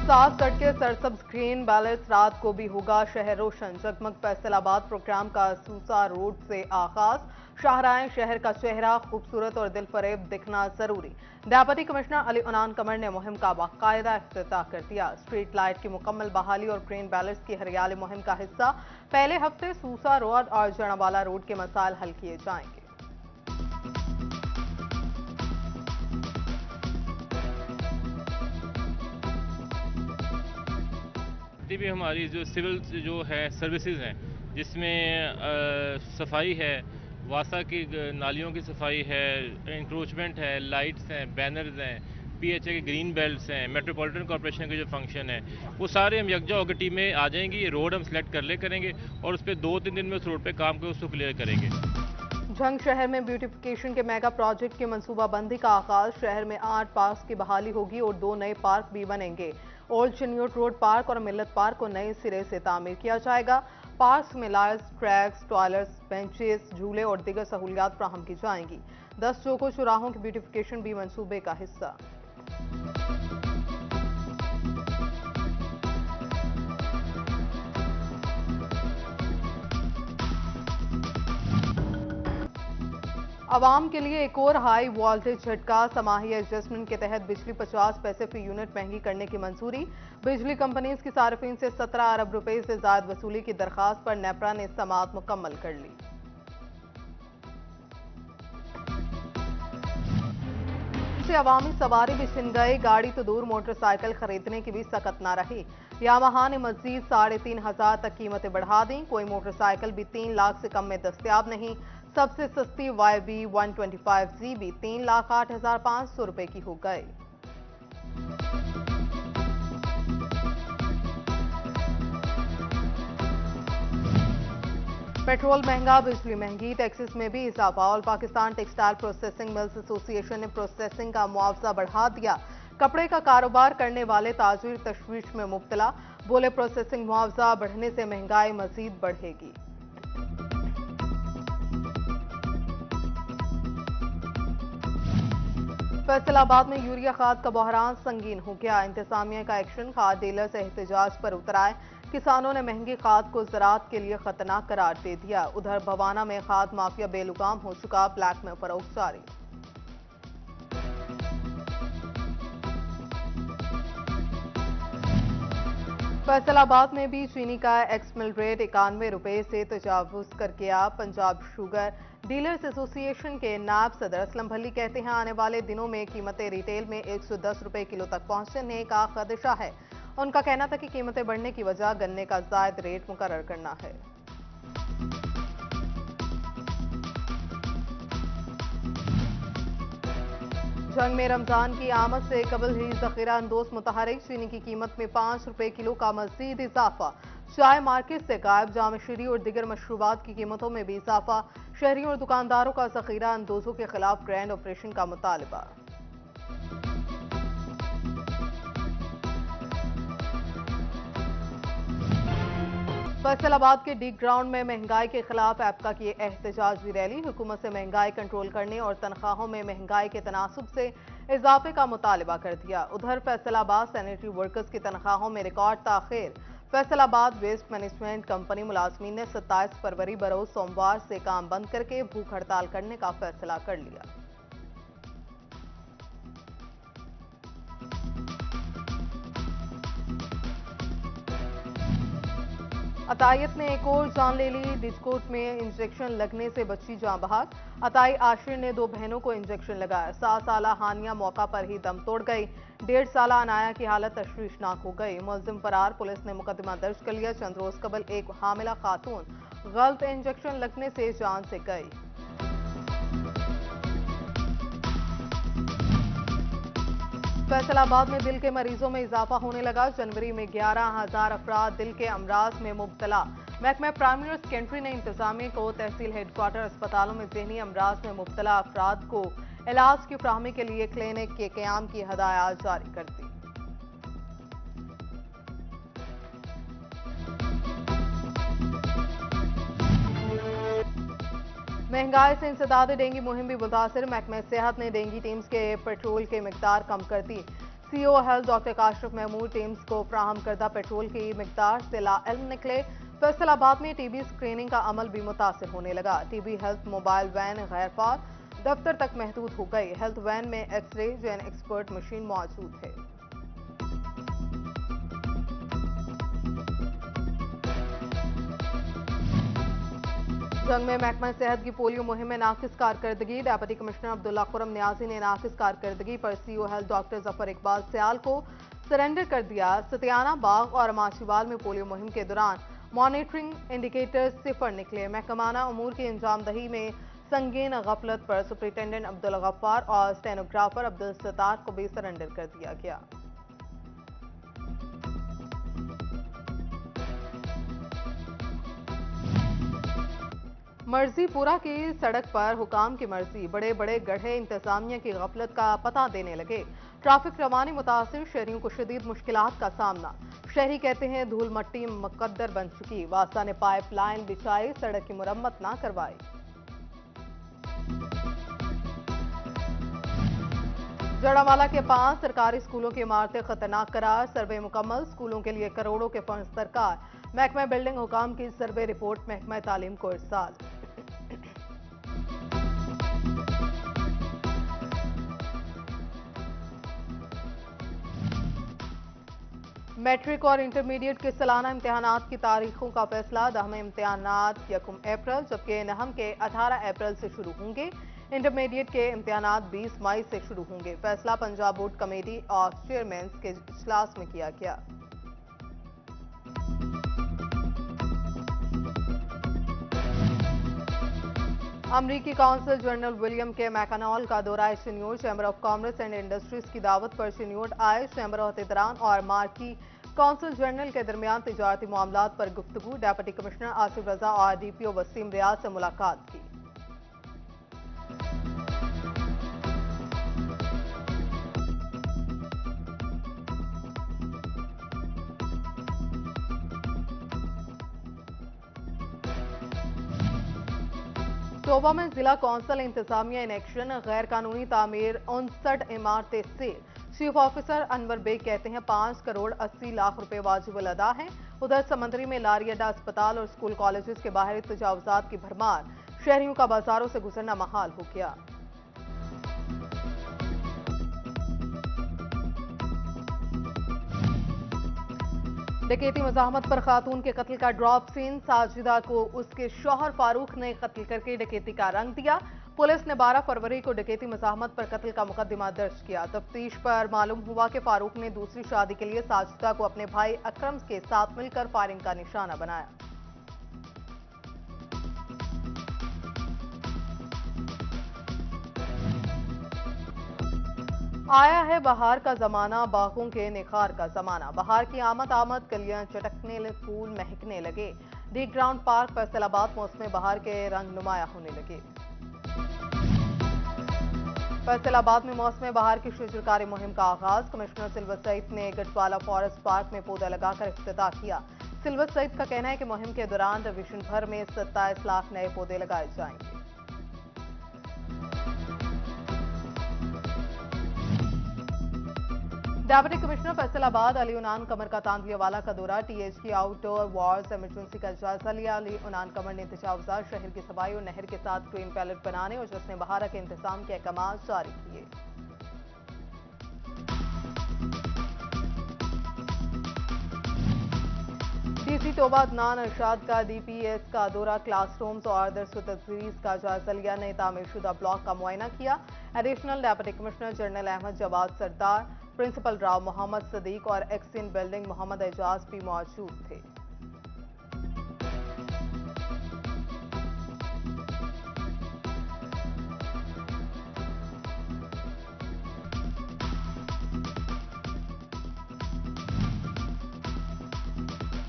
सात सड़कें सरसब्ज green balance, रात को भी होगा शहर रोशन। जगमग फैसलाबाद प्रोग्राम का सूसा रोड से आगाज। शाहराएं शहर का चेहरा खूबसूरत और दिलफरेब दिखना जरूरी। डेप्यूटी कमिश्नर अली उनान कमर ने मुहिम का बाकायदा इफ्तिताह कर दिया। स्ट्रीट लाइट की मुकम्मल बहाली और ग्रीन बैलेंस की हरियाली मुहिम का हिस्सा। पहले हफ्ते सूसा रोड और जनावाला रोड के मसाइल हल किए जाएंगे। भी हमारी जो सिविल जो है सर्विसेज हैं, जिसमें सफाई है, वासा की नालियों की सफाई है, इंक्रोचमेंट है, लाइट्स हैं, बैनर्स हैं, पीएचए के ग्रीन बेल्ट्स हैं, मेट्रोपॉलिटन कॉर्पोरेशन के जो फंक्शन है, वो सारे हम यकजा होकर टीम में आ जाएंगी। ये रोड हम सिलेक्ट कर ले करेंगे और उस पर 2-3 दिन में उस रोड पे काम कर उसको क्लियर करेंगे। झंग शहर में ब्यूटिफिकेशन के मेगा प्रोजेक्ट की मंसूबाबंदी का आगाज। शहर में 8 पार्क की बहाली होगी और 2 नए पार्क भी बनेंगे। ओल्ड चन्योट रोड पार्क और मिल्लत पार्क को नए सिरे से तामीर किया जाएगा। पार्क में लायर्स, ट्रैक्स, टॉयलेट्स, बेंचेस, झूले और दीगर सहूलियात फ्राहम की जाएंगी। 10 चौकों चौराहों की ब्यूटिफिकेशन भी मंसूबे का हिस्सा। आवाम के लिए एक और हाई वोल्टेज झटका। समाही एडजस्टमेंट के तहत बिजली 50 पैसे फी यूनिट महंगी करने की मंजूरी। बिजली कंपनीज की सार्फिन से 17 अरब रुपए से ज्यादा वसूली की दरखास्त पर नेपरा ने समाअत मुकम्मल कर ली। से अवामी सवारी भी छिन गए। गाड़ी तो दूर, मोटरसाइकिल खरीदने की भी सकत ना रही। यामाहा ने मजीद 3,500 तक कीमतें बढ़ा दी। कोई मोटरसाइकिल भी 3 लाख से कम में दस्तयाब नहीं। सबसे सस्ती YB 125Z भी 3,08,500 रुपए की हो गई। पेट्रोल महंगा, बिजली महंगी, टैक्सेस में भी इजाफा। All Pakistan textile processing mills association ने प्रोसेसिंग का मुआवजा बढ़ा दिया। कपड़े का कारोबार करने वाले ताजिर तशवीश में मुब्तला। बोले प्रोसेसिंग मुआवजा बढ़ने से महंगाई मजीद बढ़ेगी। फैसलाबाद में यूरिया खाद का बहरान संगीन हो गया। इंतजामिया का एक्शन, खाद डीलर से एहतजाज पर उतर आए। किसानों ने महंगी खाद को ज़राअत के लिए खतरनाक करार दे दिया। उधर भवाना में खाद माफिया बेलुगाम हो चुका, ब्लैक में फरोख्त जारी। फैसलाबाद में भी चीनी का एक्स मिल रेट 91 रुपए से तजावुज कर गया। पंजाब शुगर डीलर्स एसोसिएशन के नायब सदर असलम भल्ली कहते हैं आने वाले दिनों में कीमतें रिटेल में 110 रुपए किलो तक पहुंचने का खदशा है। उनका कहना था कि कीमतें बढ़ने की वजह गन्ने का जायद रेट मुकर्रर करना है। जंग में रमजान की आमद से कबल ही जखीरा अंदोज मुतहरिक चीनी की कीमत में 5 रुपए किलो का मजीद इजाफा। चाय मार्केट से गायब, जामशीरी और दिगर मशरूबात की कीमतों में भी इजाफा। शहरियों और दुकानदारों का जखीरा अंदोजों के खिलाफ ग्रैंड ऑपरेशन का मुतालबा। फैसलाबाद के डी ग्राउंड में महंगाई के खिलाफ एपका की एहतजाजी रैली। हुकूमत से महंगाई कंट्रोल करने और तनख्वाहों में महंगाई के तनासुब से इजाफे का मुतालबा कर दिया। उधर फैसलाबाद सैनिटरी वर्कर्स की तनख्वाहों में रिकॉर्ड ताखिर। फैसलाबाद वेस्ट मैनेजमेंट कंपनी मुलाजमीन ने 27 फरवरी बरोज सोमवार से काम बंद करके भूख हड़ताल करने का फैसला कर लिया। अतायत ने एक और जान ले ली। डिस्कोट में इंजेक्शन लगने से बच्ची जान बहक। अताई आशिर ने 2 बहनों को इंजेक्शन लगाया। 7 साला हानिया मौका पर ही दम तोड़ गई। 1.5 साला अनाया की हालत तशवीशनाक हो गई। मुलजिम फरार, पुलिस ने मुकदमा दर्ज कर लिया। चंद रोज कबल एक हामिला खातून गलत इंजेक्शन लगने से जान से गई। फैसलाबाद में दिल के मरीजों में इजाफा होने लगा। जनवरी में 11,000 अफराद दिल के अमराज में मुब्तला। महकमा प्राइमरी और सेकेंडरी ने इंतजामिया को तहसील हेडक्वार्टर अस्पतालों में ज़हनी अमराज में मुब्तला अफराद को इलाज की फ्राहमी के लिए क्लिनिक के क़याम की हदायत जारी कर दी। महंगाई से इंसदाद डेंगू मुहिम भी मुतासर। महकमा सेहत ने डेंगू टीम्स के पेट्रोल की मिकदार कम कर दी। CEO health doctor Kashif Mahmood teams को फ्राहम करदा पेट्रोल की मिकदार से लाइल्म निकले। फैसलाबाद में टीबी स्क्रीनिंग का अमल भी मुतासिर होने लगा। टीबी हेल्थ मोबाइल वैन गैर फाल दफ्तर तक महदूद हो गई। हेल्थ वैन में एक्सरे जेन एक्सपर्ट मशीन मौजूद है। जंग में महकमा सेहत की पोलियो मुहिम में नाकिस कारकर्दगी। डेप्यूटी कमिश्नर अब्दुल्ला खुरम न्याजी ने नाकिस कारकर्दगी पर CEO health doctor Zafar Iqbal Sayal को सरेंडर कर दिया। सतियाना बाग और माशीवाल में पोलियो मुहिम के दौरान मॉनिटरिंग इंडिकेटर्स सिफर निकले। महकमाना अमूर की अंजामदही में संगीन गफलत पर सुप्रिंटेंडेंट अब्दुल गफ्फार और स्टेनोग्राफर अब्दुल सत्तार को भी सरेंडर कर दिया गया। मर्जीपुरा की सड़क पर हुकाम की मर्जी, बड़े बड़े गड्ढे इंतजामिया की गफलत का पता देने लगे। ट्रैफिक रवानी मुतासिर शहरियों को शदीद मुश्किलात का सामना। शहरी कहते हैं धूल मट्टी मुकद्दर बन चुकी। वासा ने पाइप लाइन बिछाई, सड़क की मुरम्मत ना करवाई। जड़ावाला के 5 सरकारी स्कूलों की इमारतें खतरनाक करार। सर्वे मुकम्मल, स्कूलों के लिए करोड़ों के फंड सरकार। महकमा बिल्डिंग हुकाम की सर्वे रिपोर्ट महकमा तालीम को इरसाल। मैट्रिक और इंटरमीडिएट के सालाना इम्तिहानात की तारीखों का फैसला। 10वें इम्तिहानात 1 अप्रैल जबकि नहम के 18 अप्रैल से शुरू होंगे। इंटरमीडिएट के इम्तिहानात 20 मई से शुरू होंगे। फैसला Punjab board committee of chairman के इजलास में किया गया। अमरीकी काउंसिल जनरल विलियम के मैकानॉल का दौरा शनियोर। Chamber of commerce and industries की दावत पर शनियोर आए। चैम्बर अहदेदारान और मार्की काउंसिल जनरल के दरमियान तिजारती मामलात पर गुफ्तगू। डेप्यूटी कमिश्नर आसिफ रजा और डीपीओ वसीम रियाज से मुलाकात की। तोबा में जिला कौंसल इंतजामिया इन एक्शन। गैर कानूनी तामीर 59 इमारतें सील। चीफ ऑफिसर अनवर बेग कहते हैं 5 करोड़ 80 लाख रुपए वाजिबुल अदा हैं। उधर समंदरी में लारी अड्डा, अस्पताल और स्कूल कॉलेजेस के बाहर तजावुजात की भरमार। शहरियों का बाजारों से गुजरना महाल हो गया। डकैती मज़ाहमत पर खातून के कत्ल का ड्रॉप सीन। साजिदा को उसके शौहर फारूक ने कत्ल करके डकैती का रंग दिया। पुलिस ने 12 फरवरी को डकैती मज़ाहमत पर कत्ल का मुकदमा दर्ज किया। तफ्तीश पर मालूम हुआ कि फारूक ने दूसरी शादी के लिए साजिदा को अपने भाई अकरम के साथ मिलकर फायरिंग का निशाना बनाया। आया है बहार का जमाना, बागों के निखार का जमाना। बहार की आमद कलियां चटकने, फूल महकने लगे। डी ग्राउंड पार्क फैसलाबाद मौसम बहार के रंग नुमाया होने लगे। फैसलाबाद में मौसम बहार की शजरकारी मुहिम का आगाज। कमिश्नर सिल्वर सईद ने गढ़वाला फॉरेस्ट पार्क में पौधा लगाकर इफ्तिताह किया। सिल्वर सईद का कहना है कि मुहिम के दौरान डिवीजन भर में 27 लाख नए पौधे लगाए जाएंगे। डेप्यूटी कमिश्नर फैसलाबाद अली उनान कमर का तांदलियावाला का दौरा। टीएचकी आउटडोर वार्स इमरजेंसी का जायजा लिया। अली उनान कमर ने तजावुजात शहर की सफाई और नहर के साथ ग्रीन पैलेट बनाने और जश्न बहारा के इंतजाम के अहकाम जारी किए। डीसी तोबा अदनान अरशाद का डीपीएस का दौरा। क्लासरूम्स और दरस तदरीस का जायजा लिया। नए तामीरशुदा ब्लॉक का मुआयना किया। Additional deputy commissioner general Ahmad Jawad Sardar, principal Rao Mohammad Sadiq और एक्सिन बिल्डिंग मोहम्मद एजाज भी मौजूद थे।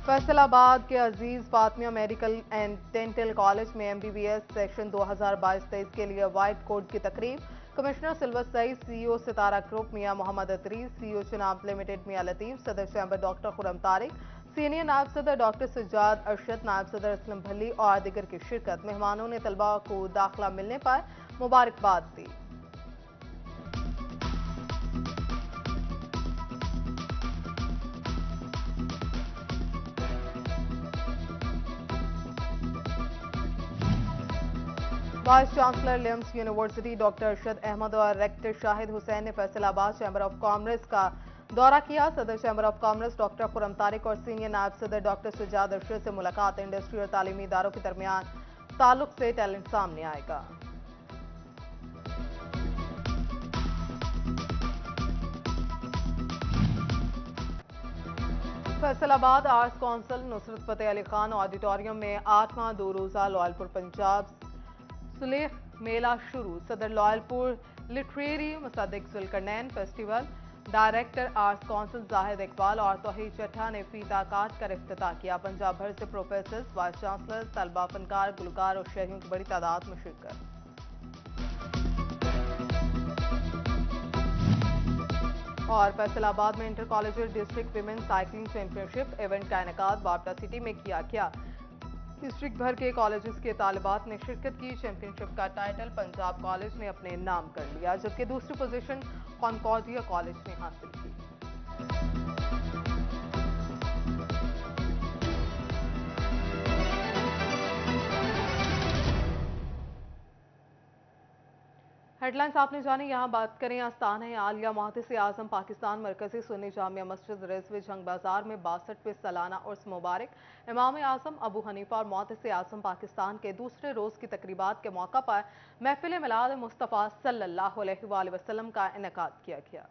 फैसलाबाद के Aziz Fatima medical and dental college में एमबीबीएस सेक्शन 2022-23 के लिए व्हाइट कोड की तकरीब। कमिश्नर सिल्वर सईद, सीईओ सितारा ग्रुप मियां मोहम्मद अतरीज, सीईओ चुनाव लिमिटेड मियां लतीफ, सदर chamber doctor Khurram Tariq, senior नायब सदर डॉक्टर सज्जाद अरशद, नायब सदर असलम भल्ली और दिगर की शिरकत। मेहमानों ने तलबा को दाखिला मिलने पर मुबारकबाद दी। वाइस चांसलर लिम्स यूनिवर्सिटी डॉक्टर अरशद अहमद और रेक्टर शाहिद हुसैन ने फैसलाबाद चैंबर ऑफ कॉमर्स का दौरा किया। सदर chamber of commerce doctor Khurram Tariq और सीनियर नायब सदर डॉक्टर सुजाद अरशद से मुलाकात। इंडस्ट्री और तालीमी इदारों के दरमियान ताल्लुक से टैलेंट सामने आएगा। Faisalabad arts council Nusrat Fateh Ali Khan auditorium में 8वां 2 रोजा लॉयलपुर पंजाब सुलेख मेला शुरू। सदर Lyallpur literary Musaddiq Zulqarnain festival director arts council Zahid Iqbal और तौहीद चट्टा ने फीता काट कर इफ्तिताह किया। पंजाब भर से प्रोफेसर, वाइस चांसलर, तलबा, फनकार, गुलकार और शहरियों की बड़ी तादाद में शिरकत। और फैसलाबाद में inter college district women cycling championship event का इनेकाद बावटा सिटी में किया गया। डिस्ट्रिक्ट भर के कॉलेजेस के तालिबात ने शिरकत की। चैंपियनशिप का टाइटल पंजाब कॉलेज ने अपने नाम कर लिया, जबकि दूसरी पोजीशन कॉन्कॉर्डिया कॉलेज ने हासिल की। हेडलाइंस आपने जानी। यहाँ बात करें आस्थान है आलिया मुहद्दिस आजम पाकिस्तान मरकजी सुन्नी जामिया मस्जिद रिजवी जंग बाजार में 62वें सालाना उर्स मुबारक। इमाम आजम अबू हनीफा और मुहद्दिस आजम पाकिस्तान के दूसरे रोज की तकरीबात के मौका पर महफिल मिलाद मुस्तफ़ा सल्लल्लाहु अलैहि वसल्लम का इनेकाद किया गया।